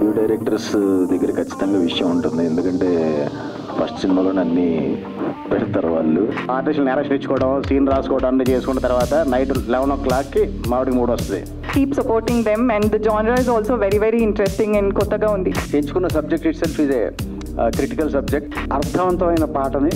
New directors దగ్గర ఖచ్చితంగా విషయం ఉంటుంది. ఎందుకంటే ఫస్ట్ సినిమాలోనే అన్నీ పెడతారు వాళ్ళు. ఆర్టిస్టులు నేరేషన్ ఇచ్చుకోవడం, సీన్ రాసుకోవడం అన్నీ చేసుకున్న తర్వాత నైట్ 11 o'clockకి మామిడికి 3 వస్తుంది. Keep supporting them and the genre is also very very interesting and కొత్తగా ఉంది. ఎంచుకున్న subject it self is a critical subject. అర్థవంతమైన పాటని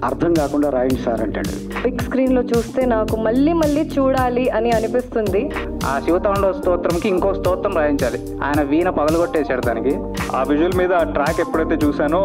అర్థం కాకుండా రాయించి సార్ అంటాడు. బిగ్ స్క్రీన్లో చూస్తే నాకు మళ్ళీ మళ్ళీ చూడాలి అని అనిపిస్తుంది. ఆ శివతాండవ స్తోత్రంకి ఇంకో స్తోత్రం రాయించాలి. ఆయన వీణ పగలగొట్టేశాడు దానికి. ఆ విజువల్ మీద ఆ ట్రాక్ ఎప్పుడైతే చూసానో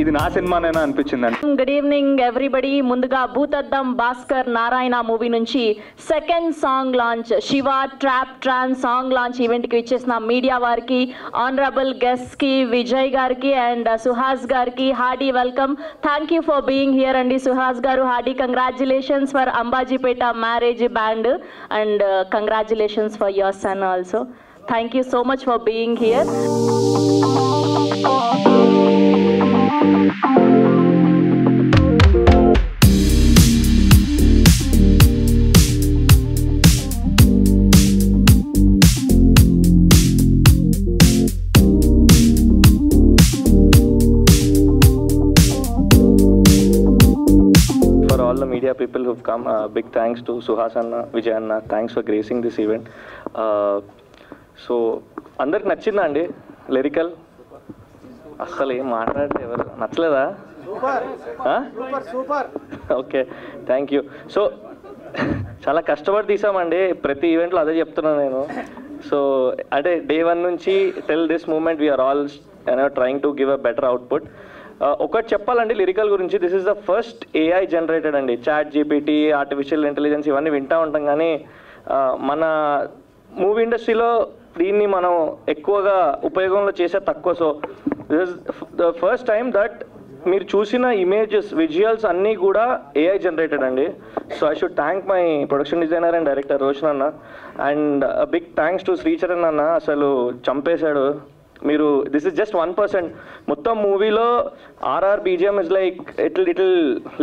ఇది నా సినిమానేనా అనిపించిందండి. Good evening everybody. ముందుగా భూతద్దం భాస్కర్ నారాయణ మూవీ నుంచి second song launch Shiva trap trance song launch ఈవెంట్కి ఇచ్చేసిన మీడియా వారికి, ఆనరబుల్ గెస్ట్కి, విజయ్ గారికి అండ్ సుహాస్ గారికి Hardy welcome. Thank you for being here అండి. సుహాస్ గారు, hearty congratulations for Ambajipeta marriage band and congratulations for your son also. Thank you so much for being here. For all the media people who've come, big thanks to Suhas Anna, Vijay Anna. Thanks for gracing this event. So అందరికి నచ్చిందా అండి lyrical? అసలు ఏం మాట్లాడితే ఎవరు నచ్చలేదా? Okay, thank you. So చాలా కష్టపడి తీసామండి. ప్రతి ఈవెంట్లో అదే చెప్తున్నాను నేను. సో అంటే డే 1 నుంచి till this moment we are all trying to give a better output. ఒకటి చెప్పాలండి లిరికల్ గురించి, this is the first AI generated అండి. చాట్ జీపీటీ, ఆర్టిఫిషియల్ ఇంటెలిజెన్స్ ఇవన్నీ వింటూ ఉంటాం, కానీ మన మూవీ ఇండస్ట్రీలో దీన్ని మనం ఎక్కువగా ఉపయోగంలో చేసే తక్కువ. So this is the first time that మీరు చూసిన ఇమేజెస్, విజువల్స్ అన్నీ కూడా AI జనరేటెడ్ అండి. So I should thank my production designer and director Roshan అన్న. And big thanks to Sricharan అన్న, అసలు చంపేశాడు. మీరు దిస్ ఇస్ జస్ట్ 1%. మొత్తం మూవీలో RR BGM is like it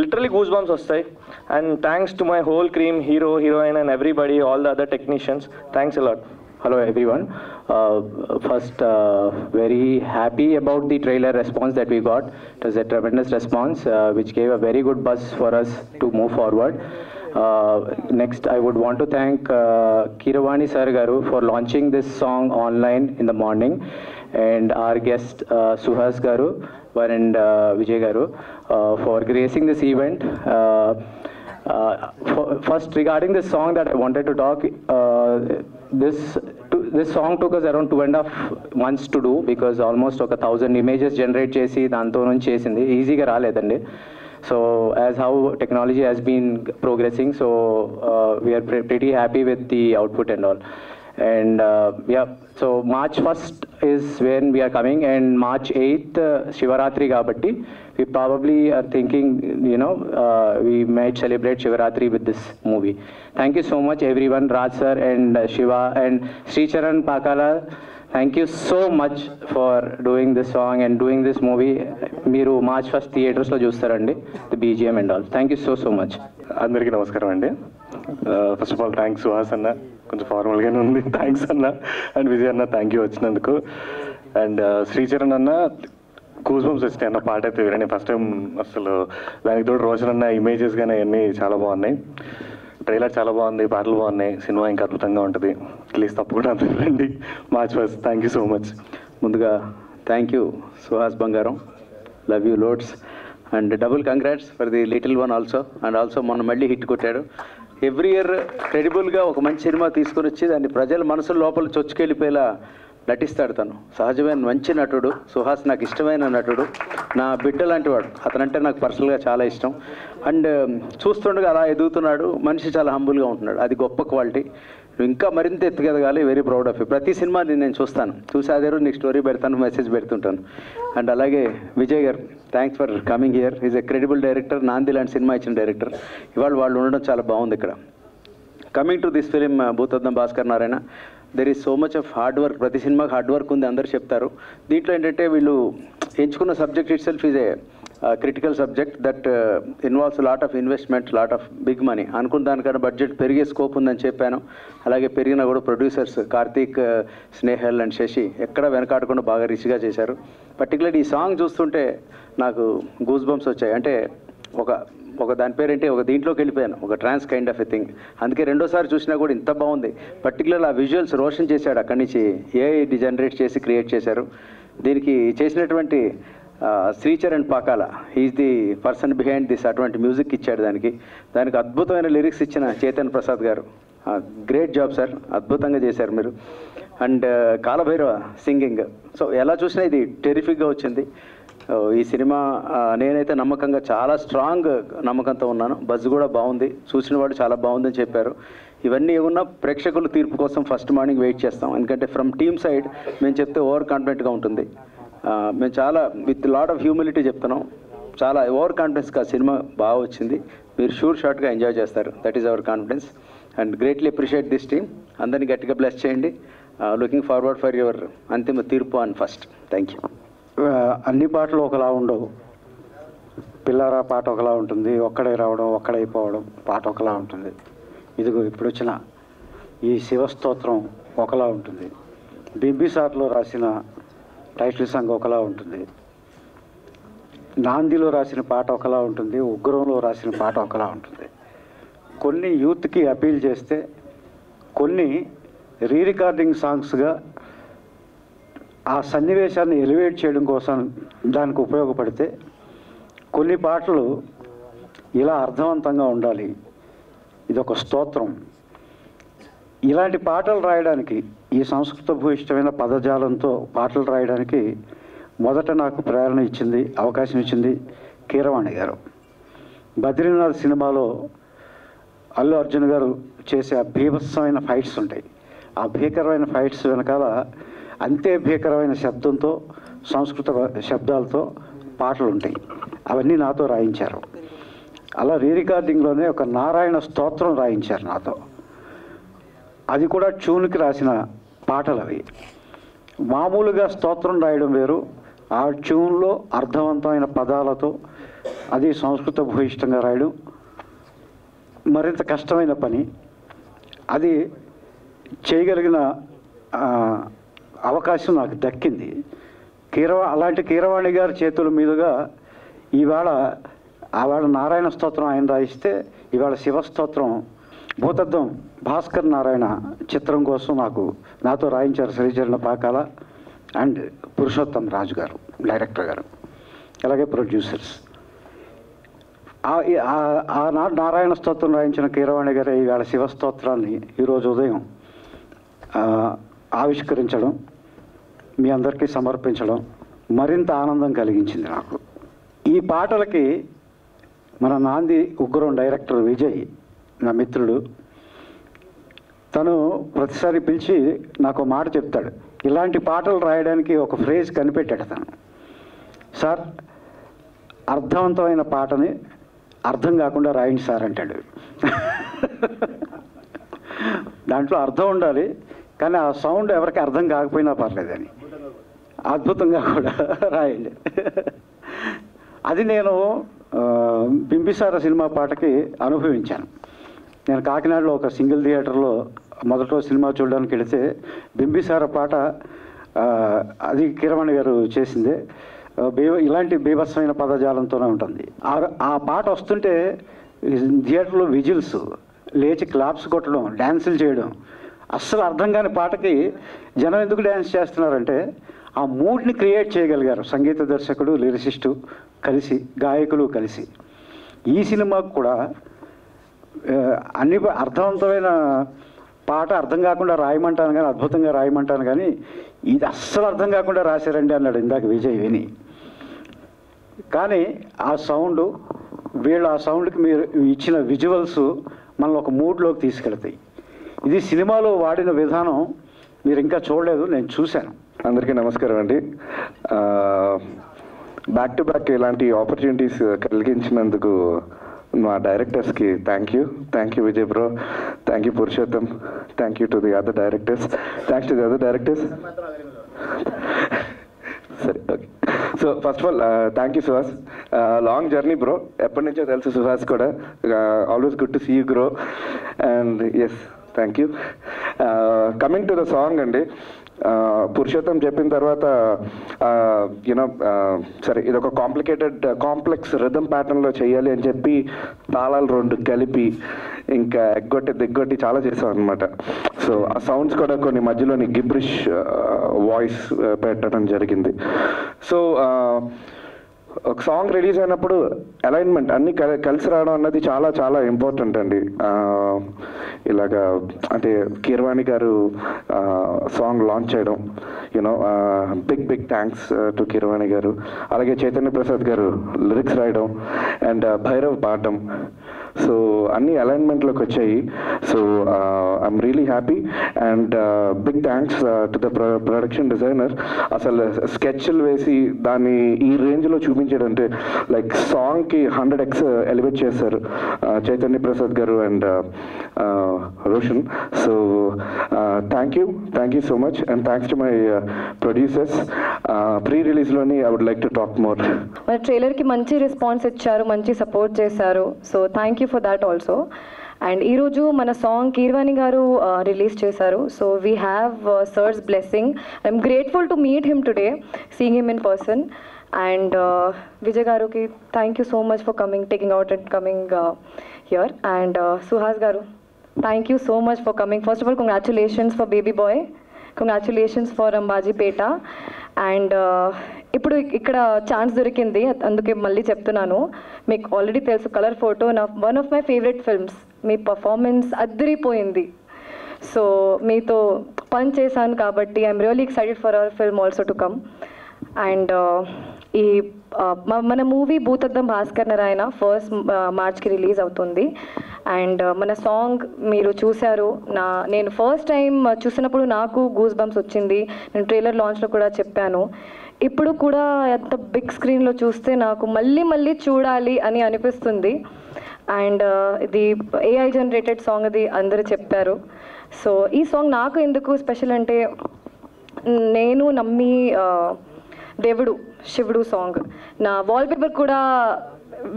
literally goose bumps వస్తాయి. And thanks to my whole crew, hero, heroine and everybody, all the other technicians. Thanks a lot. Hello everyone. First, very happy about the trailer response that we got. It was a tremendous response which gave a very good buzz for us to move forward. Next, I would want to thank Keeravani Sir Garu for launching this song online in the morning, and our guest Suhas Garu and Vijay Garu for gracing this event. First, regarding this song that I wanted to talk, this song took us around 2.5 months to do, because almost 1,000 images generate chesi danto nunchi chesindi, easy ga raledandi. So as how technology has been progressing, so we are pretty happy with the output and all. And so March 1st is when we are coming, and March 8th Shivaratri kabatti we probably are thinking, we might celebrate Shivaratri with this movie. Thank you so much everyone, Raj sir and Shiva and Sricharan Pakala. Thank you so much for doing this song and doing this movie. Meeru March 1st theaters lo chustarandi, the BGM and all. Thank you so much. అందరికీ నమస్కారం అండి. First of all thanks Suhas అన్న, కొంచెం ఫార్మల్గానే ఉంది. Thanks అన్న. And Vijay అన్న, thank you వచ్చినందుకు. And Sricharan అన్న, గూస్ బంప్స్ వచ్చినాయి అన్న పాట అయితే వినండి. ఫస్ట్ టైం అసలు దానికి తోడు రోషన్ అన్న ఇమేజెస్ కానీ అన్నీ చాలా బాగున్నాయి. ట్రైలర్ చాలా బాగుంది, పాటలు బాగున్నాయి, సినిమా ఇంకా అద్భుతంగా ఉంటుంది. ప్లీజ్ తప్పకుండా రండి March 1st. Thank you so much. ముందుగా థ్యాంక్ యూ సుహాస్ బంగారం, love you loads, and double congrats for the little one also. And also మొన్న మళ్ళీ హిట్ కొట్టాడు. ఎవ్రీ ఇయర్ క్రెడిబుల్గా ఒక మంచి సినిమా తీసుకొని వచ్చి దాన్ని ప్రజల మనసుల లోపల చొచ్చుకెళ్ళిపోయేలా నటిస్తాడు. తను సహజమైన మంచి నటుడు. సుహాస్ నాకు ఇష్టమైన నటుడు, నా బిడ్డ లాంటి వాడు. అతనంటే నాకు పర్సనల్గా చాలా ఇష్టం. అండ్ చూస్తుండగా అలా ఎదుగుతున్నాడు. మనిషి చాలా హంబుల్గా ఉంటున్నాడు. అది గొప్ప క్వాలిటీ. ఇంకా మరింత ఎత్తుకెదగాలి. Very proud of you. ప్రతి సినిమాని నేను చూస్తాను, చూసి అదే రోజు నీకు స్టోరీ పెడతాను, మెసేజ్ పెడుతుంటాను. అండ్ అలాగే విజయ్ గారు, thanks for coming here. Is a credible director. నాంది లాంటి సినిమా ఇచ్చిన డైరెక్టర్. ఇవాళ వాళ్ళు ఉండడం చాలా బాగుంది ఇక్కడ. Coming to this film Bhoothaddam Bhaskar Narayana, there is so much of hard work. ప్రతి సినిమాకి హార్డ్ వర్క్ ఉంది, అందరు చెప్తారు. దీంట్లో ఏంటంటే వీళ్ళు ఎంచుకున్న subject itself is a critical subject that involves lot of investment, lot of big money. అనుకున్న దానికన్నా బడ్జెట్ పెరిగే స్కోప్ ఉందని చెప్పాను. అలాగే పెరిగినా కూడా ప్రొడ్యూసర్స్ కార్తీక్, స్నేహల్ అండ్ శశి ఎక్కడ వెనకాడకుండా బాగా రిచ్గా చేశారు. పర్టికులర్లీ ఈ సాంగ్ చూస్తుంటే నాకు గూస్ బంప్స్ వచ్చాయి. అంటే ఒక దాని పేరేంటి, ఒక దీంట్లోకి వెళ్ళిపోయాను, ఒక ట్రాన్స్ కైండ్ ఆఫ్ ఎ థింగ్. అందుకే రెండోసారి చూసినా కూడా ఇంత బాగుంది. పర్టికులర్ ఆ విజువల్స్ రోషన్ చేశాడు అక్కడి నుంచి, ఏఐ జనరేట్ చేసి క్రియేట్ చేశారు. దీనికి చేసినటువంటి Sricharan Pakala, is the person behind this. అటువంటి మ్యూజిక్ ఇచ్చాడు దానికి అద్భుతమైన లిరిక్స్ ఇచ్చిన చేతన్ ప్రసాద్ గారు. గ్రేట్ జాబ్ సార్, అద్భుతంగా చేశారు మీరు. అండ్ కాలభైరవ సింగింగ్, సో ఎలా చూసినా ఇది టెరిఫిక్గా వచ్చింది. ఈ సినిమా నేనైతే నమ్మకంగా, చాలా స్ట్రాంగ్ నమ్మకంతో ఉన్నాను. బజ్ కూడా బాగుంది, చూసిన వాడు చాలా బాగుందని చెప్పారు. ఇవన్నీ ఏమన్నా ప్రేక్షకుల తీర్పు కోసం ఫస్ట్ మార్నింగ్ వెయిట్ చేస్తాం. ఎందుకంటే ఫ్రమ్ టీమ్ సైడ్ మేము చెప్తే ఓవర్ కాన్ఫిడెంట్గా ఉంటుంది. మేము చాలా విత్ లాట్ ఆఫ్ హ్యూమిలిటీ చెప్తున్నాం. చాలా ఓవర్ కాన్ఫిడెన్స్గా సినిమా బాగా వచ్చింది. మీరు షార్ట్గా ఎంజాయ్ చేస్తారు. That is our confidence and greatly appreciate this team. అందరినీ గట్టిగా బ్లెస్ చేయండి. లుకింగ్ ఫార్వర్డ్ ఫర్ యువర్ అంతిమ తీర్పు అండ్ ఫస్ట్. Thank you. అన్ని పాటలు ఒకలా ఉండవు. పిల్లారా పాట ఒకలా ఉంటుంది, ఒక్కడే రావడం ఒక్కడైపోవడం పాట ఒకలా ఉంటుంది. ఇదిగో ఇప్పుడు వచ్చిన ఈ శివస్తోత్రం ఒకలా ఉంటుంది. బింబిసార్లో రాసిన టైటిల్ సాంగ్ ఒకలా ఉంటుంది. నాందిలో రాసిన పాట ఒకలా ఉంటుంది. ఉగ్రంలో రాసిన పాట ఒకలా ఉంటుంది. కొన్ని యూత్కి అపీల్ చేస్తే, కొన్ని రీ రికార్డింగ్ సాంగ్స్గా ఆ సన్నివేశాన్ని ఎలివేట్ చేయడం కోసం దానికి ఉపయోగపడితే, కొన్ని పాటలు ఇలా అర్థవంతంగా ఉండాలి, ఇదొక స్తోత్రం. ఇలాంటి పాటలు రాయడానికి, ఈ సంస్కృత భూయిష్టమైన పదజాలంతో పాటలు రాయడానికి మొదట నాకు ప్రేరణ ఇచ్చింది, అవకాశం ఇచ్చింది కీరవాణి గారు. బద్రీనాథ్ సినిమాలో అల్లు అర్జున్ గారు చేసే ఆ భీభత్సమైన ఫైట్స్ ఉంటాయి. ఆ భీకరమైన ఫైట్స్ వెనకాల అంతే భీకరమైన శబ్దంతో, సంస్కృత శబ్దాలతో పాటలు ఉంటాయి. అవన్నీ నాతో రాయించారు. అలా రీ రికార్డింగ్లోనే ఒక నారాయణ స్తోత్రం రాయించారు నాతో. అది కూడా ట్యూన్కి రాసిన పాటలు అవి. మామూలుగా స్తోత్రం రాయడం వేరు, ఆ ట్యూన్లో అర్థవంతమైన పదాలతో అది సంస్కృత భూయిష్టంగా రాయడం మరింత కష్టమైన పని. అది చేయగలిగిన అవకాశం నాకు దక్కింది. అలాంటి కీరవాణి గారి చేతుల మీదుగా ఆవేళ నారాయణ స్తోత్రం ఆయన రాయిస్తే, ఇవాళ శివస్తోత్రం భూతద్దం భాస్కర్ నారాయణ చిత్రం కోసం నాతో రాయించారు శ్రీచరణ పాకాల అండ్ పురుషోత్తం రాజు గారు, డైరెక్టర్ గారు, అలాగే ప్రొడ్యూసర్స్. ఆనాడు నారాయణ స్తోత్రం రాయించిన కీరవాణి గారు ఈవేళ శివస్తోత్రాన్ని ఈరోజు ఉదయం ఆవిష్కరించడం, మీ అందరికీ సమర్పించడం మరింత ఆనందం కలిగించింది నాకు. ఈ పాటలకి మన నాంది ఉగ్రం డైరెక్టర్ విజయ్, నా మిత్రుడు, తను ప్రతిసారి పిలిచి నాకు మాట చెప్తాడు. ఇలాంటి పాటలు రాయడానికి ఒక ఫ్రేజ్ కనిపెట్టాడు తను. సార్, అర్థవంతమైన పాటని అర్థం కాకుండా రాయండి సార్ అంటాడు. దాంట్లో అర్థం ఉండాలి, కానీ ఆ సౌండ్ ఎవరికి అర్థం కాకపోయినా పర్లేదని అద్భుతంగా కూడా రాయండి. అది నేను బింబిసార సినిమా పాటకి అనుభవించాను. నేను కాకినాడలో ఒక సింగిల్ థియేటర్లో మొదట సినిమా చూడడానికి వెళితే బింబిసార పాట అది కీరవాణి గారు చేసిందే. ఇలాంటి బీభత్సమైన పదజాలంతోనే ఉంటుంది. ఆ పాట వస్తుంటే థియేటర్లో విజిల్స్, లేచి క్లాప్స్ కొట్టడం, డ్యాన్సులు చేయడం. అస్సలు అర్థం కాని పాటకి జనం ఎందుకు డ్యాన్స్ చేస్తున్నారంటే ఆ మూడ్ని క్రియేట్ చేయగలిగారు సంగీత దర్శకుడు, లిరిసిస్టు కలిసి, గాయకులు కలిసి. ఈ సినిమాకు కూడా అన్ని అర్థవంతమైన పాట అర్థం కాకుండా రాయమంటాను కానీ, అద్భుతంగా రాయమంటాను కానీ, ఇది అస్సలు అర్థం కాకుండా రాశారండి అన్నాడు ఇందాక విజయ్ విని. కానీ ఆ సౌండ్, వీళ్ళు ఆ సౌండ్కి మీరు ఇచ్చిన విజువల్స్ మనల్ని ఒక మూడ్లోకి తీసుకెళ్తాయి. ఇది సినిమాలో వాడిన విధానం మీరు ఇంకా చూడలేదు, నేను చూశాను. అందరికీ నమస్కారం అండి. బ్యాక్ టు బ్యాక్ ఇలాంటి ఆపర్చునిటీస్ కలిగించినందుకు మా డైరెక్టర్స్కి thank you Vijay bro, thank you Purushottam, thank you to the other directors, thanks to the other directors. సరే, okay. So first of all thank you Suhas, long journey bro, ఎప్పటి నుంచో తెలుసు సుహాస్ కూడా. Always good to see you grow. And yes, thank you. Coming to the song అండి, పురుషోత్తం చెప్పిన తర్వాత you know సరే ఇది ఒక కాంప్లెక్స్ రిథమ్ ప్యాటర్న్లో చేయాలి అని చెప్పి తాళాలు 2 కలిపి ఇంకా దిగ్గొట్టి చాలా చేసాం అనమాట. సో ఆ సౌండ్స్ కూడా కొన్ని మధ్యలోని గిబ్రిష్ వాయిస్ పెట్టడం జరిగింది. సో ఒక సాంగ్ రిలీజ్ అయినప్పుడు అలైన్మెంట్ అన్నీ కలిసి రావడం అన్నది చాలా చాలా ఇంపార్టెంట్ అండి. ఇలాగా అంటే కీరవాణి గారు సాంగ్ లాంచ్ చేయడం, you know big thanks to Keeravani గారు. అలాగే చైతన్య ప్రసాద్ గారు లిరిక్స్ రాయడం అండ్ భైరవ్ పాడడం. సో అన్ని అలైన్మెంట్లోకి వచ్చాయి. So I'm really happy and big thanks to the production designer. అసలు స్కెచ్లు వేసి దాన్ని ఈ రేంజ్లో చూపించాడంటే లైక్ సాంగ్కి 100x ఎలివేట్ చేశారు Chaitanya Prasad garu and Roshan. So thank you so much and thanks to my producers. Pre రిలీజ్లోని I would like to talk more. మన ట్రైలర్కి మంచి రెస్పాన్స్ ఇచ్చారు, మంచి సపోర్ట్ చేశారు. So thank you for that also. And ఈరోజు మన సాంగ్ కీరవాణి గారు రిలీజ్ చేశారు. So we have sir's blessing. I'm grateful to meet him today, seeing him in person. And Vijay గారుకి thank you so much for taking out and coming here. And Suhas garu, thank you so much for coming. First of all congratulations for baby boy, congratulations for Ambajipeta. And ఇప్పుడు ఇక్కడ chance దొరికింది, అందుకే మళ్ళీ చెప్తున్నాను. మీకు already తెలుసు Colour Photo one of my favourite films. మీ performance అద్దరిపోయింది. సో మీతో పని చేశాను కాబట్టి I'm really excited for our film also to come. And ఈ మన మూవీ భూతద్దం భాస్కర్ నారాయణ 1st మార్చ్కి రిలీజ్ అవుతుంది. అండ్ మన సాంగ్ మీరు చూశారు. నేను ఫస్ట్ టైం చూసినప్పుడు నాకు గూస్ బంప్స్ వచ్చింది. నేను ట్రైలర్ లాంచ్లో కూడా చెప్పాను. ఇప్పుడు కూడా ఎంత బిగ్ స్క్రీన్లో చూస్తే నాకు మళ్ళీ చూడాలి అని అనిపిస్తుంది. అండ్ ఇది AI జనరేటెడ్ సాంగ్, అది అందరూ చెప్పారు. సో ఈ సాంగ్ నాకు ఎందుకు స్పెషల్ అంటే, నేను నమ్మి దేవుడు శివుడు సాంగ్ నా వాల్పేపర్ కూడా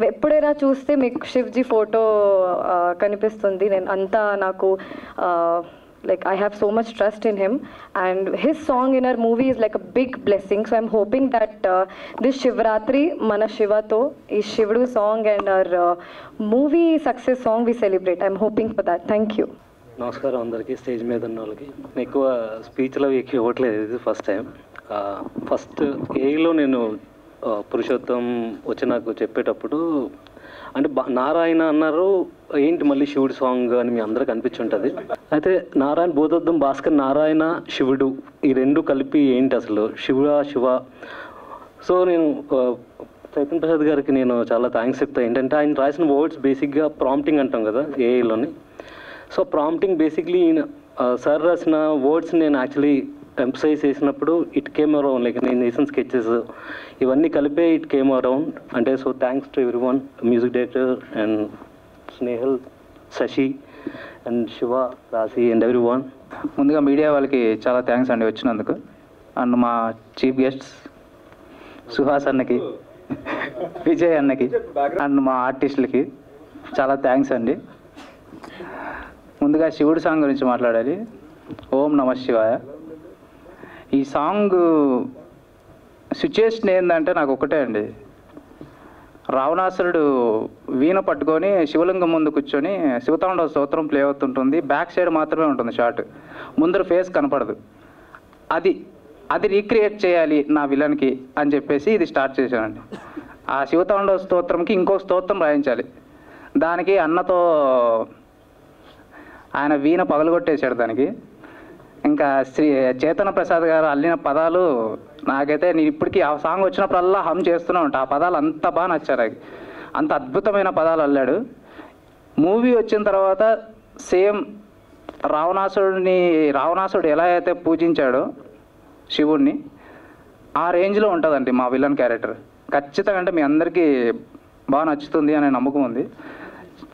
ఎప్పుడైనా చూస్తే మీకు శివ్జీ ఫోటో కనిపిస్తుంది. నేను అంతా నాకు like I have so much trust in him, and his song in our movie is like a big blessing. So I'm hoping that this Shivratri mana Shiva to is Shivudu song and our movie success song we celebrate. I'm hoping for that. Thank you. నమస్కారం అందరికీ, stage మీద ఉన్న వాళ్ళకి. నేను ఎక్కువ స్పీచ్లో ఇవ్వట్లేదు, ఇది first time. First ఏలో నేను పురుషోత్తం వచ్చి నాకు చెప్పేటప్పుడు అంటే నారాయణ అన్నారు, ఏంటి మళ్ళీ శివుడు సాంగ్ అని మీ అందరికి అనిపించుంటుంది. అయితే నారాయణ భూతద్దం భాస్కర్ నారాయణ శివుడు ఈ 2 కలిపి ఏంటి అసలు శివ. సో నేను చైతన్య ప్రసాద్ గారికి నేను చాలా థ్యాంక్స్ చెప్తాను. ఏంటంటే ఆయన రాసిన వర్డ్స్ బేసిక్గా ప్రాంప్టింగ్ అంటాం కదా ఏఐలోని. సో ప్రాంప్టింగ్ బేసిక్లీ సార్ రాసిన వర్డ్స్ నేను యాక్చువల్లీ ఎంఫసైజ్ చేసినప్పుడు ఇట్ కేమ్ అరౌండ్, లైక్ నేను వేసిన స్కెచెస్ ఇవన్నీ కలిపే ఇట్ కేమ్ అరౌండ్. అంటే so thanks to everyone, music director and Snehal, Sasi and Shiva, Rashi and everyone. ముందుగా మీడియా వాళ్ళకి చాలా థ్యాంక్స్ అండి వచ్చినందుకు. అండ్ మా చీఫ్ గెస్ట్స్ సుహాస్ అన్నకి, విజయ్ అన్నకి అండ్ మా ఆర్టిస్టులకి చాలా థ్యాంక్స్ అండి. ముందుగా శివుడు సాంగ్ గురించి మాట్లాడాలి. ఓం నమ శివాయ. ఈ సాంగ్ సిచ్యుయేషన్ ఏంటంటే నాకు ఒకటే అండి, రావణాసురుడు వీణ పట్టుకొని శివలింగం ముందు కూర్చొని శివతాండవ స్తోత్రం ప్లే అవుతుంటుంది. బ్యాక్ సైడ్ మాత్రమే ఉంటుంది షాట్, ముందర ఫేస్ కనపడదు. అది రీక్రియేట్ చేయాలి నా విలన్కి అని చెప్పేసి ఇది స్టార్ట్ చేశానండి. ఆ శివతాండవ స్తోత్రంకి ఇంకొక స్తోత్రం రాయించాలి. దానికి అన్నతో ఆయన వీణ పగలగొట్టేశాడు దానికి. ఇంకా చైతన్య ప్రసాద్ గారు అల్లిన పదాలు నాకైతే నేను ఇప్పటికీ ఆ సాంగ్ వచ్చినప్పుడల్లా హమ్ చేస్తూనే ఉంటా. ఆ పదాలు అంత బాగా నచ్చారు, అంత అద్భుతమైన పదాలు అల్లాడు. మూవీ వచ్చిన తర్వాత సేమ్ రావణాసుడు ఎలా అయితే పూజించాడో శివుణ్ణి, ఆ రేంజ్లో ఉంటుందండి మా విలన్ క్యారెక్టర్. ఖచ్చితంగా అంటే మీ అందరికీ బాగా నచ్చుతుంది అనే నమ్మకం ఉంది.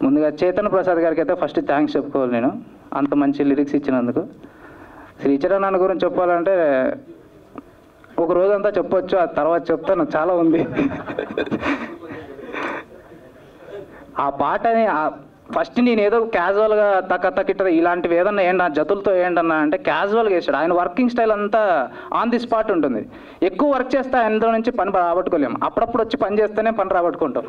ముందుగా చైతన్య ప్రసాద్ గారికి అయితే ఫస్ట్ థ్యాంక్స్ చెప్పుకోవాలి నేను, అంత మంచి లిరిక్స్ ఇచ్చినందుకు. శ్రీచరణ్ అన్న గురించి చెప్పాలంటే ఒక రోజంతా చెప్పొచ్చు, ఆ తర్వాత చెప్తాను, చాలా ఉంది. ఆ పాటని ఫస్ట్ నేను ఏదో క్యాజువల్గా తక్కిట ఇలాంటివి ఏదన్నా ఏంటి ఆ జతులతో ఏంటన్నా అంటే క్యాజువల్గా వేసాడు. ఆయన వర్కింగ్ స్టైల్ అంతా ఆన్ ది స్పాట్ ఉంటుంది. ఎక్కువ వర్క్ చేస్తే ఆయనతో నుంచి పని రాబట్టుకోలేము. అప్పుడప్పుడు వచ్చి పని చేస్తేనే పని రాబట్టుకుంటాం.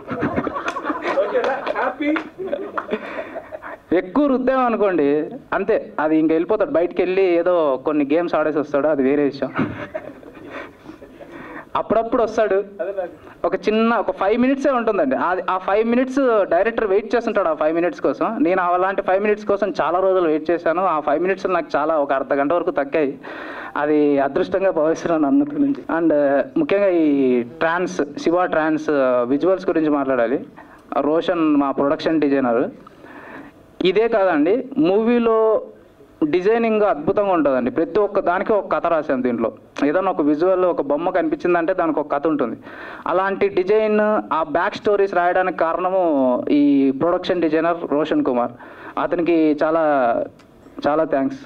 ఎక్కువ రుద్దామనుకోండి అంతే, అది ఇంక వెళ్ళిపోతాడు. బయటికి వెళ్ళి ఏదో కొన్ని గేమ్స్ ఆడేసి వస్తాడు, అది వేరే విషయం. అప్పుడప్పుడు వస్తాడు, ఒక 5 మినిట్సే ఉంటుందండి. ఆ 5 మినిట్స్ డైరెక్టర్ వెయిట్ చేస్తుంటాడు. ఆ 5 మినిట్స్ కోసం నేను అలాంటి 5 మినిట్స్ కోసం చాలా రోజులు వెయిట్ చేశాను. ఆ 5 మినిట్స్ నాకు చాలా ఒక అర్ధగంట వరకు తగ్గాయి. అది అదృష్టంగా భావిస్తున్నాను అన్నట్టు నుంచి. అండ్ ముఖ్యంగా ఈ శివ ట్రాన్స్ విజువల్స్ గురించి మాట్లాడాలి. రోషన్ మా ప్రొడక్షన్ డిజైనర్. ఇదే కాదండి, మూవీలో డిజైనింగ్ అద్భుతంగా ఉంటుందండి. ప్రతి ఒక్క దానికి ఒక కథ రాశాను దీంట్లో. ఏదైనా ఒక విజువల్ ఒక బొమ్మ కనిపించిందంటే దానికి ఒక కథ ఉంటుంది. అలాంటి డిజైన్ ఆ బ్యాక్ స్టోరీస్ రాయడానికి కారణము ఈ ప్రొడక్షన్ డిజైనర్ రోషన్ కుమార్. అతనికి చాలా చాలా థ్యాంక్స్.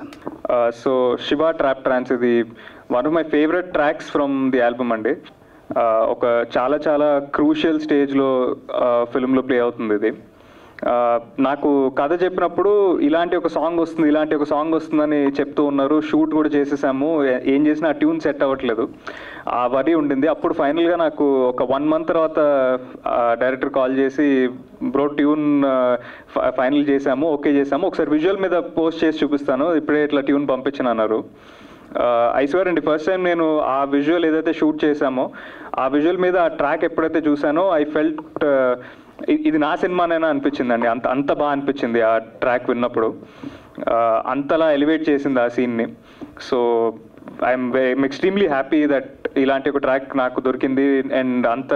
సో శివ ట్రాప్ ట్రాన్స్ ఇది one of my favourite tracks from the album అండి. ఒక చాలా చాలా క్రూషియల్ స్టేజ్లో ఫిల్మ్లో ప్లే అవుతుంది ఇది. నాకు కథ చెప్పినప్పుడు ఇలాంటి ఒక సాంగ్ వస్తుందని చెప్తూ ఉన్నారు. షూట్ కూడా చేసేసాము, ఏం చేసినా ఆ ట్యూన్ సెట్ అవ్వట్లేదు, ఆ వరి ఉండింది. అప్పుడు ఫైనల్గా నాకు ఒక 1 month తర్వాత డైరెక్టర్ కాల్ చేసి బ్రో ట్యూన్ ఫైనల్ చేసాము, ఓకే చేసాము, ఒకసారి విజువల్ మీద పోస్ట్ చేసి చూపిస్తాను, ఇప్పుడే ఇట్లా ట్యూన్ పంపించను అన్నారు. ఐ స్వేర్ అండి, ఫస్ట్ టైం నేను ఆ విజువల్ ఏదైతే షూట్ చేశామో ఆ విజువల్ మీద ఆ ట్రాక్ ఎప్పుడైతే చూసానో ఐ ఫెల్ట్ ఇది నా సినిమానైనా అనిపించిందండి. అంత బాగా అనిపించింది ఆ ట్రాక్ విన్నప్పుడు. అంతలా ఎలివేట్ చేసింది ఆ సీన్ని. So I'm extremely happy that ఇలాంటి ఒక ట్రాక్ నాకు దొరికింది అండ్ అంత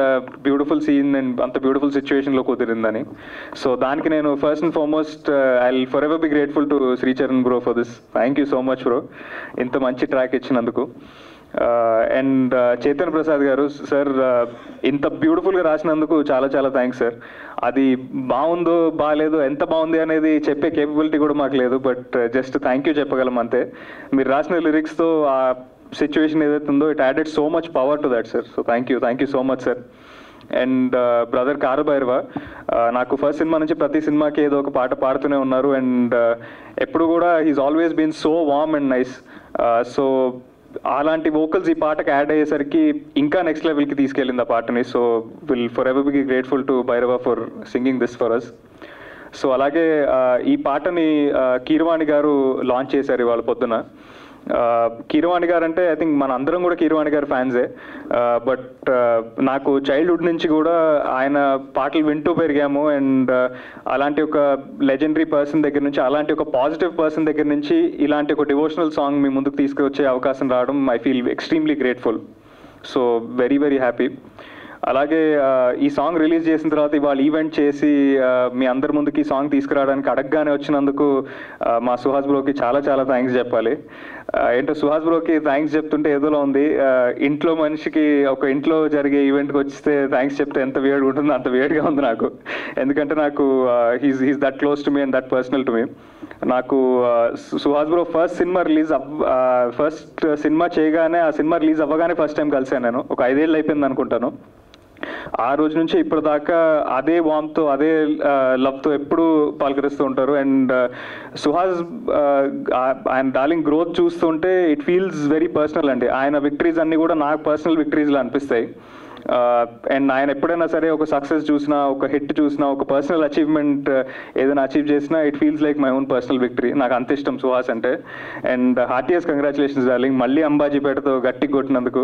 బ్యూటిఫుల్ సీన్ అండ్ అంత బ్యూటిఫుల్ సిచ్యువేషన్లో కుదిరిందని. సో దానికి నేను first and foremost I will forever be grateful to Sricharan bro for this. Thank you so much bro, ఇంత మంచి ట్రాక్ ఇచ్చినందుకు. అండ్ చైతన్య ప్రసాద్ గారు సార్, ఇంత బ్యూటిఫుల్గా రాసినందుకు చాలా చాలా థ్యాంక్స్ సార్. అది బాగుందో బాగాలేదో ఎంత బాగుంది అనేది చెప్పే కేపబిలిటీ కూడా మాకు లేదు, బట్ జస్ట్ థ్యాంక్ యూ చెప్పగలం అంతే. మీరు రాసిన లిరిక్స్తో ఆ సిచ్యువేషన్ ఏదైతే ఉందో it added so much power to that sir. So thank you so much sir. And brother Kaalabhairava నాకు ఫస్ట్ సినిమా నుంచి ప్రతి సినిమాకి ఏదో ఒక పాట పాడుతూనే ఉన్నారు అండ్ ఎప్పుడు కూడా he's always been so warm and nice. So అలాంటి వోకల్స్ ఈ పాటకి యాడ్ అయ్యేసరికి ఇంకా నెక్స్ట్ లెవెల్కి తీసుకెళ్ళింది ఆ పాటని. So will forever be grateful to Bhairava for singing this for us. So అలాగే ఈ పాటని కీరవాణి గారు లాంచ్ చేశారు ఇవాళ పొద్దున. కీరవాణి గారు అంటే ఐ థింక్ మన అందరం కూడా కీరవాణి గారి ఫ్యాన్సే, బట్ నాకు చైల్డ్హుడ్ నుంచి కూడా ఆయన పాటలు వింటూ పెరిగాము అండ్ అలాంటి ఒక లెజెండరీ పర్సన్ దగ్గర నుంచి, అలాంటి ఒక పాజిటివ్ పర్సన్ దగ్గర నుంచి ఇలాంటి ఒక డివోషనల్ సాంగ్ మీ ముందుకు తీసుకొచ్చే అవకాశం రావడం I feel extremely grateful. So very very happy. అలాగే ఈ సాంగ్ రిలీజ్ చేసిన తర్వాత ఇవాళ ఈవెంట్ చేసి మీ అందరి ముందుకి ఈ సాంగ్ తీసుకురావడానికి అడగగానే వచ్చినందుకు మా సుహాస్ బ్రోకి చాలా చాలా థ్యాంక్స్ చెప్పాలి. ఏంటో సుహాస్ బ్రోకి థ్యాంక్స్ చెప్తుంటే ఏదోలా ఉంది. ఇంట్లో మనిషికి ఒక ఇంట్లో జరిగే ఈవెంట్కి వస్తే థ్యాంక్స్ చెప్తే ఎంత వేడిగా ఉంటుందో అంత వేడిగా ఉంది నాకు. ఎందుకంటే నాకు he's that close to me and that personal to me. నాకు సుహాస్ బ్రో ఫస్ట్ సినిమా చేయగానే ఆ సినిమా రిలీజ్ అవ్వగానే ఫస్ట్ టైం కలిసాను నేను. ఒక 5 ఏళ్ళు అయిపోయింది అనుకుంటాను. ఆ రోజు నుంచి ఇప్పటిదాకా అదే వామ్తో అదే లవ్తో ఎప్పుడు పలకరిస్తూ ఉంటారు. అండ్ సుహాస్ ఆయన డార్లింగ్ గ్రోత్ చూస్తుంటే ఇట్ ఫీల్స్ వెరీ పర్సనల్ అండి. ఆయన విక్టరీస్ అన్నీ కూడా నాకు పర్సనల్ విక్టరీస్లా అనిపిస్తాయి. అండ్ ఆయన ఎప్పుడైనా సరే ఒక సక్సెస్ చూసినా, ఒక హిట్ చూసినా, ఒక పర్సనల్ అచీవ్మెంట్ ఏదైనా అచీవ్ చేసినా it feels like my own personal victory. నాకు అంత ఇష్టం సుహాస్ అంటే. అండ్ హార్టియస్ కంగ్రాచులేషన్స్ డార్లింగ్, మళ్ళీ అంబాజీపేటతో గట్టి కొట్టినందుకు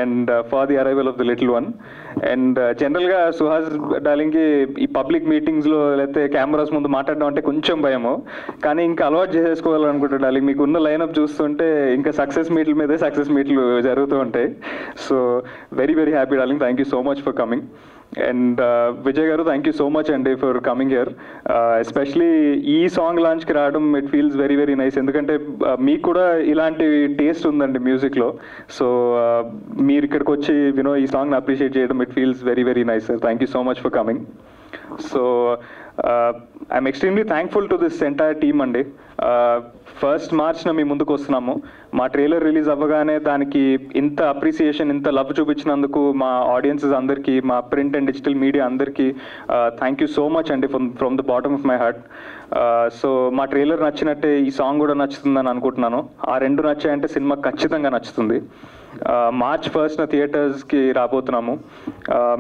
and for the arrival of the little one. And జనరల్గా సుహాస్ డార్లింగ్కి ఈ పబ్లిక్ మీటింగ్స్లో లేకపోతే కెమెరాస్ ముందు మాట్లాడడం అంటే కొంచెం భయము, కానీ ఇంకా అలవాటు చేసేసుకోవాలనుకుంటా డార్లింగ్. మీకు ఉన్న లైనప్ చూస్తుంటే ఇంకా సక్సెస్ మీట్ల మీదే సక్సెస్ మీట్లు జరుగుతూ ఉంటాయి. So very very happy darling, thank you so much for coming. And Vijay గారు థ్యాంక్ యూ సో మచ్ అండి ఫర్ కమింగ్ హియర్. ఎస్పెషలీ ఈ సాంగ్ లాంచ్కి రావడం it feels very very nice. ఎందుకంటే మీకు కూడా ఇలాంటి టేస్ట్ ఉందండి మ్యూజిక్లో. సో మీరు ఇక్కడికి వచ్చి ఈ సాంగ్ని అప్రిషియేట్ చేయడం it feels very very nice sir. Thank you so much for coming. So I'm extremely thankful to this entire team అండి. 1st March మీ ముందుకు వస్తున్నాము. మా ట్రైలర్ రిలీజ్ అవ్వగానే దానికి ఇంత అప్రిసియేషన్, ఇంత లవ్ చూపించినందుకు మా ఆడియన్సెస్ అందరికీ, మా ప్రింట్ అండ్ డిజిటల్ మీడియా అందరికీ థ్యాంక్ యూ సో మచ్ అండి from the bottom of my heart. So మా ట్రైలర్ నచ్చినట్టే ఈ సాంగ్ కూడా నచ్చుతుందని అనుకుంటున్నాను. ఆ 2 నచ్చాయంటే సినిమా ఖచ్చితంగా నచ్చుతుంది. March 1st థియేటర్స్కి రాబోతున్నాము.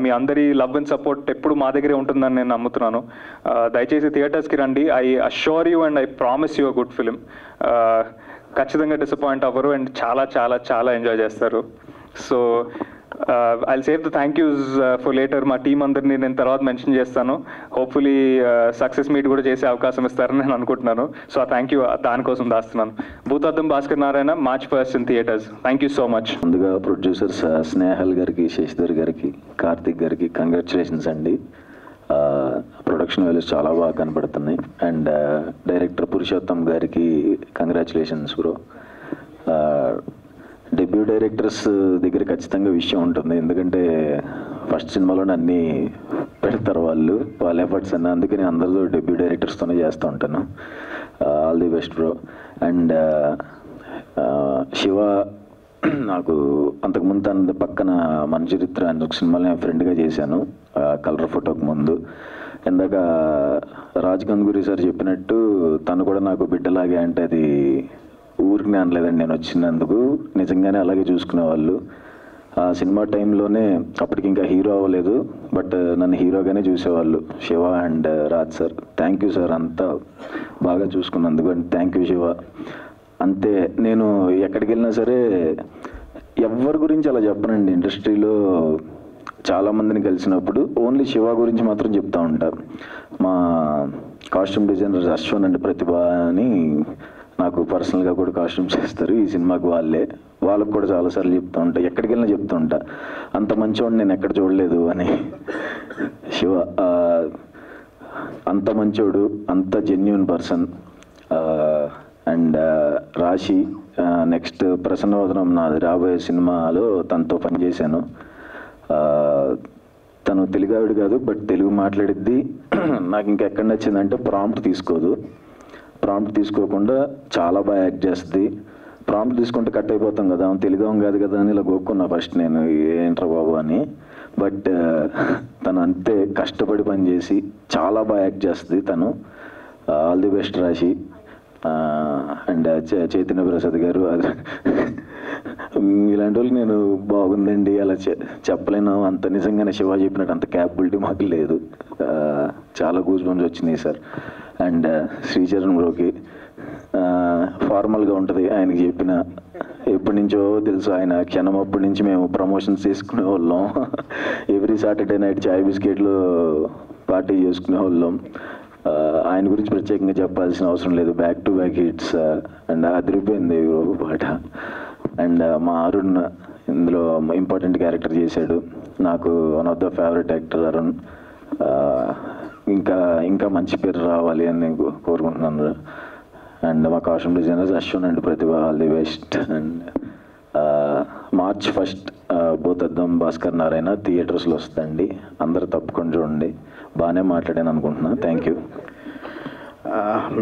మీ అందరి లవ్ అండ్ సపోర్ట్ ఎప్పుడు మా దగ్గరే ఉంటుందని నేను నమ్ముతున్నాను. దయచేసి థియేటర్స్కి రండి. I assure you and I promise you a good film. ఖచ్చితంగా డిసప్పాయింట్ అవ్వరు అండ్ చాలా చాలా చాలా ఎంజాయ్ చేస్తారు. So I'll save the thank yous for later. మా టీం అందరినీ నేను తర్వాత మెన్షన్ చేస్తాను. హోప్ఫుల్లీ సక్సెస్ మీట్ కూడా చేసే అవకాశం ఇస్తారని నేను అనుకుంటున్నాను. సో ఆ థ్యాంక్ యూ దానికోసం దాస్తున్నాను. Bhoothaddam Bhaskar Narayana, March 1st in theaters. Thank you so much. ముందుగా ప్రొడ్యూసర్స్ స్నేహల్ గారికి, శశిధర్ గారికి, కార్తిక్ గారికి కంగ్రాచులేషన్స్ అండి. ప్రొడక్షన్ వాల్యూస్ చాలా బాగా కనపడుతున్నాయి. అండ్ డైరెక్టర్ పురుషోత్తం గారికి కంగ్రాచులేషన్స్ బ్రో. డెబ్యూ డైరెక్టర్స్ దగ్గర ఖచ్చితంగా విషయం ఉంటుంది, ఎందుకంటే ఫస్ట్ సినిమాలోనే అన్నీ పెడతారు వాళ్ళ ఎఫర్ట్స్ అన్నీ. అందుకని అందరితో డెబ్యూ డైరెక్టర్స్తోనే చేస్తూ ఉంటాను. All the best bro. And Shiva నాకు అంతకుముందు తన పక్కన మన చరిత్ర అని ఒక సినిమాలో నేను ఫ్రెండ్గా చేశాను, కలర్ ఫోటోకి ముందు. ఇందాక రాజ్ గంగూరి సార్ చెప్పినట్టు తను కూడా నాకు బిడ్డలాగే, అంటే అది ఊరికి అనలేదండి, నేను వచ్చినందుకు నిజంగానే అలాగే చూసుకునేవాళ్ళు. ఆ సినిమా టైంలోనే అప్పటికి ఇంకా హీరో అవ్వలేదు, బట్ నన్ను హీరోగానే చూసేవాళ్ళు Shiva and Raj sir. Thank you sir, అంతా బాగా చూసుకున్నందుకు. And thank you Shiva. అంతే, నేను ఎక్కడికి వెళ్ళినా సరే ఎవరి గురించి అలా చెప్పనండి. ఇండస్ట్రీలో చాలామందిని కలిసినప్పుడు ఓన్లీ శివ గురించి మాత్రం చెప్తా ఉంటారు. మా కాస్ట్యూమ్ డిజైనర్ అశ్వన్ అండ్ ప్రతిభ అని నాకు పర్సనల్గా కూడా కాస్ట్యూమ్స్ చేస్తారు ఈ సినిమాకి. వాళ్ళకు కూడా చాలాసార్లు చెప్తూ ఉంటా, ఎక్కడికి వెళ్ళినా చెప్తూ ఉంటా, అంత మంచివాడిని నేను ఎక్కడ చూడలేదు అని. శివ అంత మంచోడు, అంత జెన్యూన్ పర్సన్. అండ్ రాశి, నెక్స్ట్ ప్రసన్నవదనం నాది రాబోయే సినిమాలో తనతో పనిచేశాను. తను తెలుగావిడ కాదు, బట్ తెలుగు మాట్లాడిద్ది. నాకు ఇంకా ఎక్కడ నచ్చిందంటే ప్రాంప్ట్ తీసుకోదు. ప్రాంప్ట్ తీసుకోకుండా చాలా బాగా యాక్ట్ చేస్తుంది. ప్రాంప్ట్ తీసుకుంటే కట్ అయిపోతాం కదా, తెలుగు కాదు కదా అని ఇలా గోక్కున్నా ఫస్ట్ నేను, ఏంట్రా బాబు అని. బట్ తను అంతే కష్టపడి పనిచేసి చాలా బాగా యాక్ట్ చేస్తుంది తను. ఆల్ ది బెస్ట్ రాశి. అండ్ చైతన్య ప్రసాద్ గారు, అది ఇలాంటి వాళ్ళకి నేను బాగుందండి అలా చెప్పలేను. అంత నిజంగానే శివ చెప్పినట్టు అంత క్యాపబిలిటీ మాకు లేదు. చాలా గూస్ బంప్స్ వచ్చినాయి సార్. అండ్ శ్రీచరణ్ బ్రోకి ఫార్మల్గా ఉంటుంది ఆయనకి చెప్పిన, ఎప్పటి నుంచో తెలుసు ఆయన క్షణం. అప్పటి నుంచి మేము ప్రమోషన్స్ చేసుకునే వాళ్ళం, ఎవ్రీ సాటర్డే నైట్ చాయ్ బిస్కెట్లు పార్టీ చేసుకునే వాళ్ళం. ఆయన గురించి ప్రత్యేకంగా చెప్పాల్సిన అవసరం లేదు, back to back hits. And అదిరిపోయింది పాట. అండ్ మా అరుణ్ ఇందులో ఇంపార్టెంట్ క్యారెక్టర్ చేశాడు, నాకు one of the favourite actor Arun. ఇంకా ఇంకా మంచి పేరు రావాలి అని నేను కోరుకుంటున్నాను. అండ్ మా costume designers Ashwan and Prathibha, all the best. And March 1st Bhoothaddam Bhaskar Narayana థియేటర్స్లో వస్తుందండి, అందరూ తప్పకుండా చూడండి. బాగానే మాట్లాడాను అనుకుంటున్నాను. Thank you.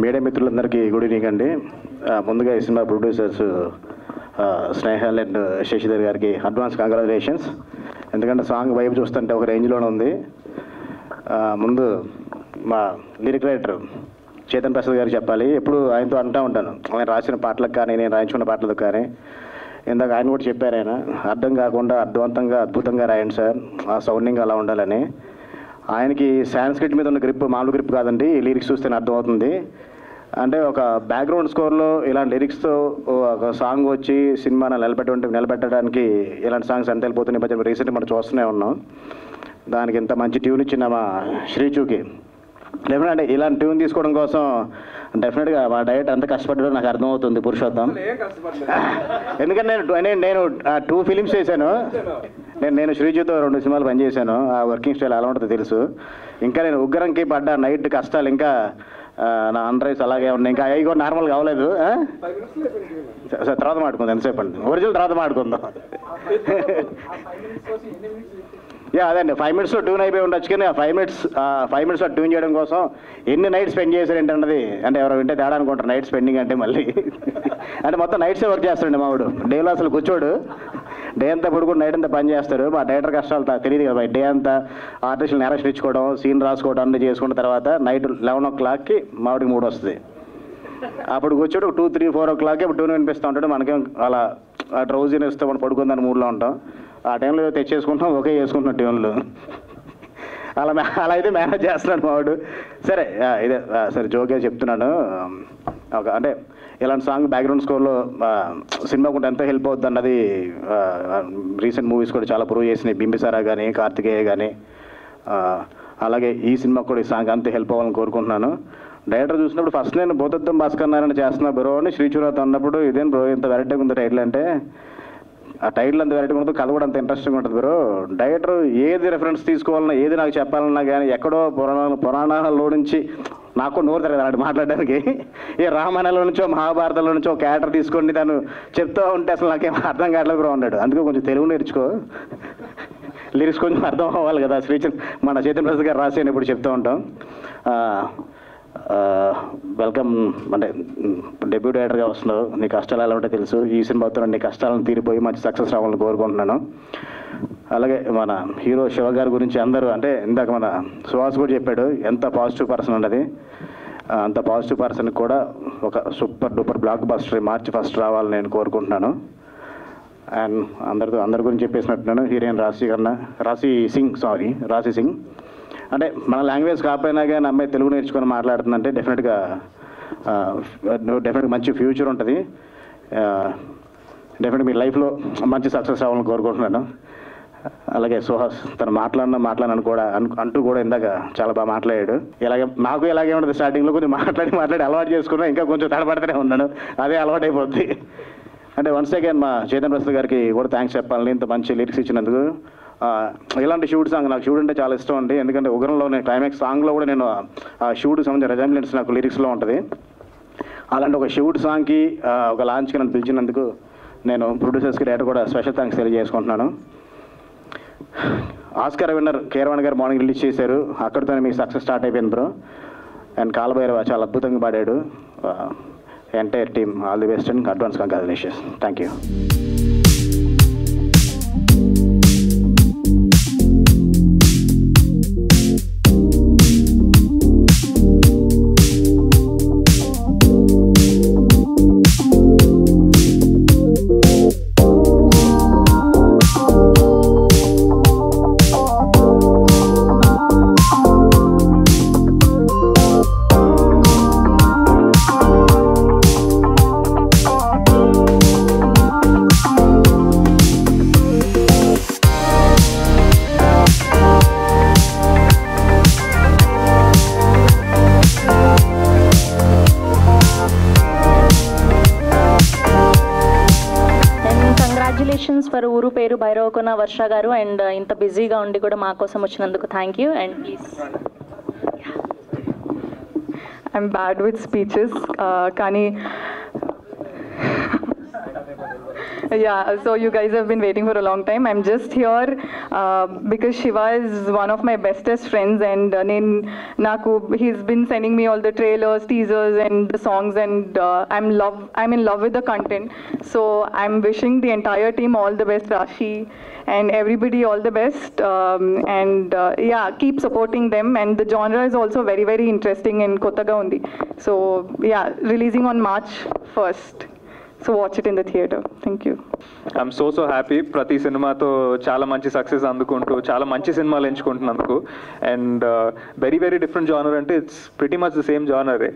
మీడియా మిత్రులందరికీ గుడ్ ఈవినింగ్ అండి. ముందుగా ఈ సినిమా ప్రొడ్యూసర్స్ స్నేహల్ అండ్ శశిధర్ గారికి అడ్వాన్స్ కంగ్రాచులేషన్స్. ఎందుకంటే సాంగ్ వైపు చూస్తుంటే ఒక రేంజ్లోనే ఉంది. ముందు మా లిరిక్ రైటర్ చైతన్య ప్రసాద్ గారు చెప్పాలి. ఎప్పుడు ఆయనతో అంటూ ఉంటాను, ఆయన రాసిన పాటలకు కానీ నేను రాయించుకున్న పాటలకు కానీ. ఇందాక ఆయన కూడా చెప్పారు, ఆయన అర్థం కాకుండా అర్థవంతంగా అద్భుతంగా రాయండి సార్, ఆ సౌండింగ్ అలా ఉండాలని. ఆయనకి సాంస్క్రిట్ మీద ఉన్న గ్రిప్ మామూలు గ్రిప్ కాదండి, లిరిక్స్ చూస్తేనే అర్థమవుతుంది. అంటే ఒక బ్యాక్గ్రౌండ్ స్కోర్లో ఇలాంటి లిరిక్స్తో ఒక సాంగ్ వచ్చి సినిమాను నిలబెట్టడానికి ఇలాంటి సాంగ్స్ ఎంత వెళ్ళిపోతున్నాయి మధ్య రీసెంట్గా మనం చూస్తూనే ఉన్నాం. దానికి ఇంత మంచి ట్యూన్ ఇచ్చిన మా శ్రీచూకి డెఫినెట్ అంటే ఇలాంటి ట్యూన్ తీసుకోవడం కోసం డెఫినెట్గా మా డైరెక్టర్ అంత కష్టపడ్డాడో నాకు అర్థమవుతుంది పురుషోత్తం. ఎందుకంటే నేను 2 ఫిలిమ్స్ చేశాను. నేను శ్రీజుతో 2 సినిమాలు పనిచేశాను. ఆ వర్కింగ్ స్టైల్ ఎలా ఉంటుందో తెలుసు. ఇంకా నేను ఉగ్రంకి పడ్డ నైట్ కష్టాలు ఇంకా నా అండర్ ఐస్ అలాగే ఉన్నాయి, ఇంకా అవి కూడా నార్మల్గా అవ్వలేదు. సరే తర్వాత మాట్లాడుకుందాం, ఎంతసేపు అండి ఒరిజినల్ తర్వాత మాట్లాడుకుందాం. అదే అండి 5 minutes ట్యూన్ అయిపోయి ఉండొచ్చు, కానీ ఆ 5 minutes ట్యూన్ చేయడం కోసం ఎన్ని నైట్ స్పెండ్ చేశారు ఏంటన్నది అంటే ఎవరు వింటే తేడా అనుకుంటారు. నైట్ స్పెండింగ్ అంటే మళ్ళీ అంటే మొత్తం నైట్సే వర్క్ చేస్తాడండి మావాడు. డేలో అసలు కూర్చోడు, డే అంతా పడుకుని నైట్ అంతా పని చేస్తారు. మా డైరెక్టర్ కష్టాలు తెలియదు కదా, డే అంతా ఆర్టిస్టులు నేరేషన్ ఇచ్చుకోవడం, సీన్ రాసుకోవడం అన్నీ చేసుకున్న తర్వాత నైట్ 11 o'clockకి మావాడికి మూడు వస్తుంది. అప్పుడు కూర్చోడు 2, 3, 4 o'clockకి అప్పుడు ట్యూన్ వినిపిస్తూ ఉంటాడు. మనకేం అలా ఆ డ్రౌజీని ఇస్తే మనం పడుకుందని మూడ్లో ఉంటాం. ఆ టైంలో తెచ్చేసుకుంటాం, ఓకే చేసుకుంటున్నాం ట్యూన్లు. అలా అయితే మేనేజ్ చేస్తున్నాడు మావాడు. సరే ఇదే సరే జోకే చెప్తున్నాను. అంటే ఇలాంటి సాంగ్ బ్యాక్గ్రౌండ్ స్కోర్లో సినిమా కూడా ఎంతో హెల్ప్ అవుతుంది అన్నది రీసెంట్ మూవీస్ కూడా చాలా ప్రూవ్ చేసినాయి. బింబిసారా కానీ, కార్తికేయ కానీ, అలాగే ఈ సినిమా కూడా ఈ సాంగ్ అంతే హెల్ప్ అవ్వాలని కోరుకుంటున్నాను. డైరెక్టర్ చూసినప్పుడు ఫస్ట్ నేను భూతద్దం భాస్కర్ నారాయణ చేస్తున్నా బ్రో అని శ్రీచురాతో అన్నప్పుడు, ఇదేం బ్రో ఇంత వెరైటీగా ఉంది టైటిల్ అంటే, ఆ టైటిల్ అంత వెరైటీగా ఉంటుంది, కథ కూడా అంత ఇంట్రెస్టింగ్ ఉంటుంది బ్రో. డైరెక్టర్ ఏది రెఫరెన్స్ తీసుకోవాలన్నా, ఏది నాకు చెప్పాలన్నా కానీ ఎక్కడో పురాణాలలో నుంచి నాకు నోరు తిరగదు అలాంటి మాట్లాడడానికి. ఏ రామాయణంలో నుంచో మహాభారతంలో నుంచో క్యారెక్టర్ తీసుకొని తను చెప్తూ ఉంటే అసలు నాకేం అర్థం కావట్లేదు బ్రో అన్నాడు. అందుకే కొంచెం తెలుగు నేర్చుకో, లిరిక్స్ కొంచెం అర్థం అవ్వాలి కదా. మన చైతన్య ప్రసాద్ గారు రాసి ఎప్పుడు చెప్తూ ఉంటాం. వెల్కమ్, అంటే డెబ్యూ డైరెక్టర్గా వస్తున్నావు, నీ కష్టాలు ఎలా ఉంటే తెలుసు. ఈ సినిమాతో నీ కష్టాలను తీరిపోయి మంచి సక్సెస్ రావాలని కోరుకుంటున్నాను. అలాగే మన హీరో శివ గారి గురించి అందరూ, అంటే ఇందాక మన సుహాస్ కూడా చెప్పాడు ఎంత పాజిటివ్ పర్సన్ అన్నది. అంత పాజిటివ్ పర్సన్ కూడా ఒక సూపర్ డూపర్ బ్లాక్ బస్టర్ మార్చి 1st రావాలని నేను కోరుకుంటున్నాను. అండ్ అందరి గురించి చెప్పేసినట్టున్నాను. హీరోయిన్ రాశి సింగ్ అంటే మన లాంగ్వేజ్ కాకపోయినా కానీ అమ్మాయి తెలుగు నేర్చుకొని మాట్లాడుతుందంటే డెఫినెట్గా మంచి ఫ్యూచర్ ఉంటుంది. డెఫినెట్గా మీ లైఫ్లో మంచి సక్సెస్ అవ్వాలని కోరుకుంటున్నాను. అలాగే సుహాస్ తను మాట్లాడను కూడా అంటూ కూడా ఇందాక చాలా బాగా మాట్లాడాడు. నాకు ఇలాగే ఉంటుంది, స్టార్టింగ్లో కొంచెం మాట్లాడి అలవాటు చేసుకున్నా, ఇంకా కొంచెం తడబడుతూనే ఉన్నాను, అదే అలవాటు అయిపోద్ది. అంటే వన్స్ అగైన్ మా చైతన్య ప్రసాద్ గారికి కూడా థ్యాంక్స్ చెప్పాలని, ఇంత మంచి లిరిక్స్ ఇచ్చినందుకు. ఇలాంటి షూట్ సాంగ్ నాకు షూట్ అంటే చాలా ఇష్టం అండి, ఎందుకంటే ఉగ్రంలోనే క్లైమాక్స్ సాంగ్లో కూడా నేను ఆ షూట్ సంబంధించిన రెజైమ్లెన్స్ నాకు లిరిక్స్లో ఉంటుంది. అలాంటి ఒక షూట్ సాంగ్కి ఒక లాంచ్కి నన్ను పిలిచినందుకు నేను ప్రొడ్యూసర్స్కి డైరెక్టర్ కూడా స్పెషల్ థ్యాంక్స్ తెలియజేసుకుంటున్నాను. ఆస్కార్ విన్నర్ కీరవాణి గారు మార్నింగ్ రిలీజ్ చేశారు, అక్కడితోనే మీకు సక్సెస్ స్టార్ట్ అయిపోయింది బ్రో. అండ్ కాలభైరవ చాలా అద్భుతంగా పాడాడు. Entire team all the best and advance congratulations. Thank you. For ఊరు పేరు భైరవకొన వర్ష గారు, అండ్ ఇంత బిజీగా ఉండి కూడా మా కోసం వచ్చినందుకు thank you. And please. I'm bad with speeches, Kani. Yeah, so you guys have been waiting for a long time. I'm just here because Shiva is one of my bestest friends, and he's been sending me all the trailers, teasers, and the songs, and I'm in love with the content. So I'm wishing the entire team all the best, Rashi and everybody all the best. Yeah, keep supporting them. And the genre is also very, very interesting in Kottaga undi. So yeah, releasing on March 1st. So watch it in the theater. Thank you. I'm so happy. ప్రతి సినిమాతో చాలా మంచి success అందుకుంటూ చాలా మంచి సినిమాలు ఎంచుకుంటున్నందుకు. And very different genre అంటే it's pretty much the same జానరే.